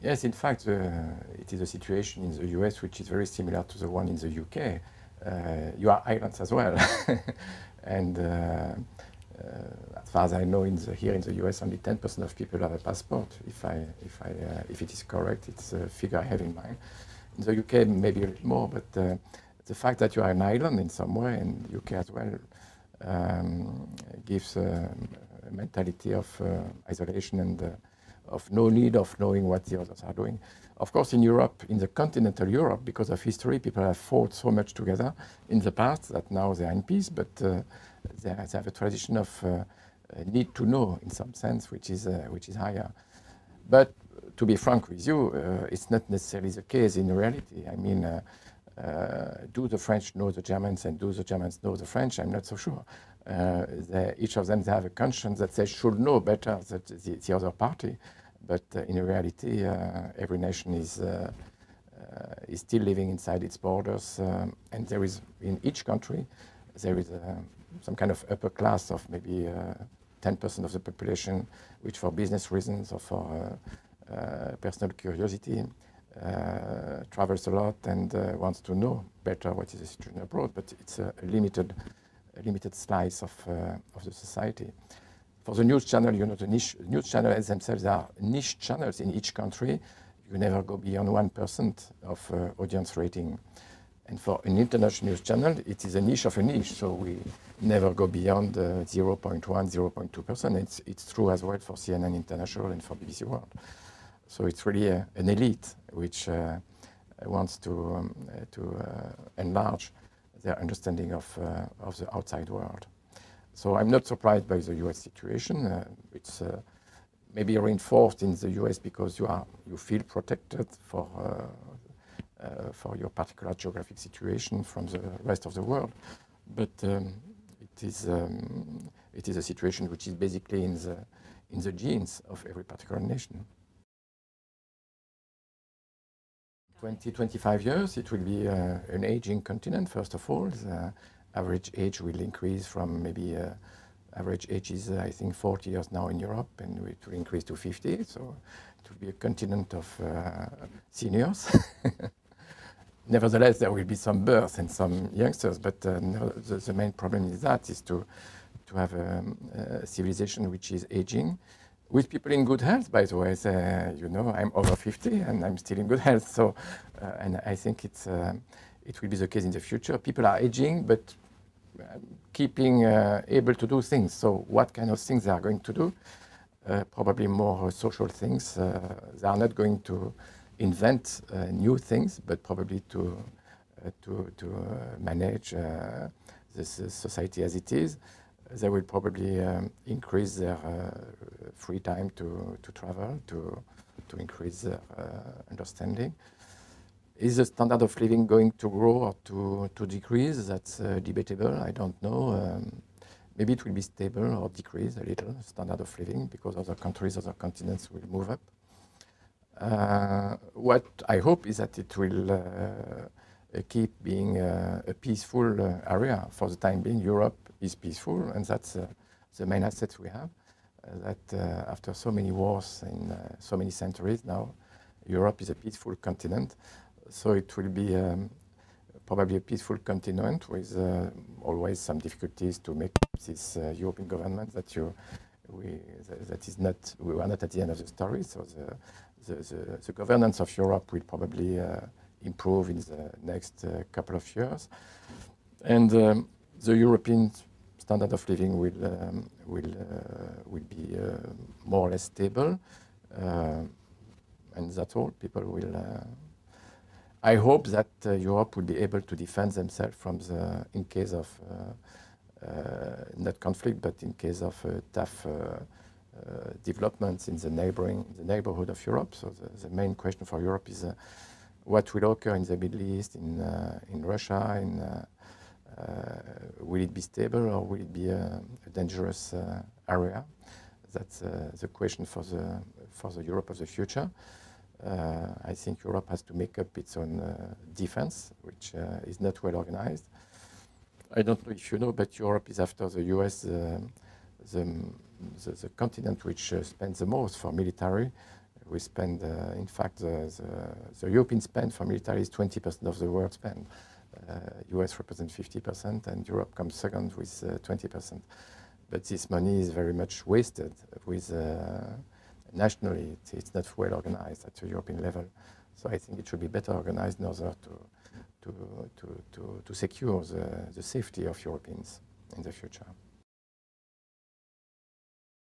Yes, in fact, it is a situation in the US which is very similar to the one in the UK. You are islands as well. And as far as I know, here in the US, only 10% of people have a passport. If it is correct, it's a figure I have in mind. In the UK, maybe a little more, but the fact that you are an island in some way, and UK as well, gives a mentality of isolation and of no need of knowing what the others are doing. Of course, in Europe, in the continental Europe, because of history, people have fought so much together in the past that now they are in peace, but they have a tradition of need to know in some sense, which is higher. But to be frank with you, it's not necessarily the case in reality. I mean, do the French know the Germans and do the Germans know the French? I'm not so sure. Each of them, they have a conscience that they should know better the other party. But in reality, every nation is still living inside its borders. And there is, in each country, there is some kind of upper class of maybe 10% of the population, which for business reasons or for personal curiosity, travels a lot and wants to know better what is the situation abroad, but it's a limited slice of the society. For the news channel, you know, the news channels themselves are niche channels in each country. You never go beyond 1% of audience rating. And for an international news channel, it is a niche of a niche, so we never go beyond 0.1, 0.2%. It's true as well for CNN International and for BBC World. So it's really an elite which wants to enlarge their understanding of the outside world. So I'm not surprised by the US situation. It's maybe reinforced in the US because you feel protected for your particular geographic situation from the rest of the world. But it is a situation which is basically in the genes of every particular nation. 20-25 years, it will be an aging continent, first of all. The average age will increase from maybe, average age is, I think, 40 years now in Europe, and it will increase to 50. So it will be a continent of seniors. Nevertheless, there will be some birth and some youngsters, but no, the main problem is to have a civilization which is aging, with people in good health, by the way. You know, I'm over 50 and I'm still in good health. So, and I think it will be the case in the future. People are aging, but keeping able to do things. So what kind of things they are going to do? Probably more social things. They are not going to invent new things, but probably to manage this society as it is. They will probably increase their free time to travel, to increase their understanding. Is the standard of living going to grow or to decrease? That's debatable. I don't know. Maybe it will be stable or decrease a little, standard of living, because other countries, other continents will move up. What I hope is that it will keep being a peaceful area. For the time being, Europe is peaceful, and that's the main asset we have. That after so many wars in so many centuries now, Europe is a peaceful continent. So it will be probably a peaceful continent with always some difficulties to make this European government that we are not at the end of the story. So the governance of Europe will probably improve in the next couple of years, and the European standard of living will be more or less stable, and that's all. People will. I hope that Europe will be able to defend themselves from in case of not conflict, but in case of tough developments in the neighborhood of Europe. So the main question for Europe is what will occur in the Middle East, in Russia, will it be stable or will it be a dangerous area? That's the question for the Europe of the future. I think Europe has to make up its own defense, which is not well organized. I don't know if you know, but Europe is, after the US, the continent which spends the most for military, We spend, in fact, the European spend for military is 20% of the world spend. US represents 50%, and Europe comes second with 20%. But this money is very much wasted with nationally. It's not well organized at the European level. So I think it should be better organized in order to secure the safety of Europeans in the future.